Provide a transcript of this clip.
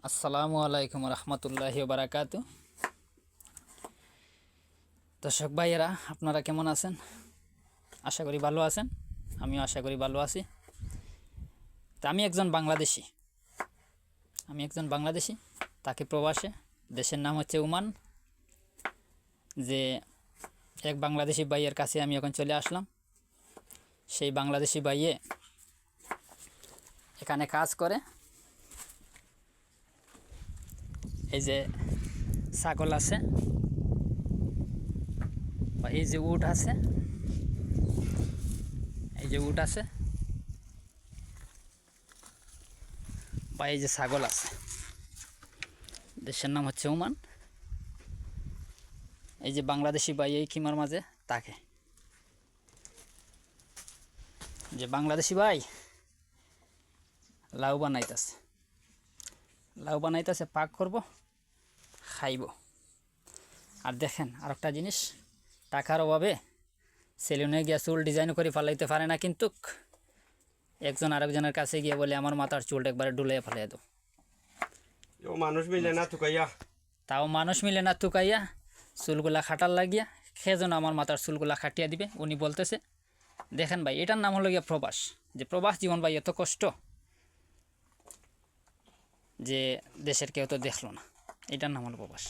আসসালামু আলাইকুম রহমতুল্লাহি বারাকাতু। দর্শক ভাইয়েরা, আপনারা কেমন আছেন? আশা করি ভালো আছেন। আমিও আশা করি ভালো আছি। তা আমি একজন বাংলাদেশি, তাকে প্রবাসে, দেশের নাম হচ্ছে ওমান। যে এক বাংলাদেশি ভাইয়ের কাছে আমি এখন চলে আসলাম। সেই বাংলাদেশি ভাইয়ে এখানে কাজ করে। এই যে ছাগল আছে, বা এই যে উট আছে, বা এই যে ছাগল আছে। দেশের নাম হচ্ছে ওমান। এই যে বাংলাদেশি ভাই এই খিমার মাঝে থাকে। যে বাংলাদেশি ভাই লাউ বানাইতেছে, পাক করব, খাইব। আর দেখেন আরেকটা জিনিস, টাকার অভাবে সেলুনে গিয়ে চুল ডিজাইন করে ফেলাইতে পারে না, কিন্তু একজন আরেকজনের কাছে গিয়ে বলে আমার মাথার চুলটা একবারে ডুলে ফেলাই দাও। তাও মানুষ মিলে না তুকাইয়া চুলগুলা খাটার লাগিয়া সেজন্য আমার মাথার চুলগুলা খাটিয়ে দিবে উনি বলতেছে। দেখেন ভাই, এটার নাম হলো গিয়া প্রবাস। যে প্রবাস জীবন ভাই এত কষ্ট যে দেশের কেউ তো দেখলো না, এটার নাম হলো প্রবাস।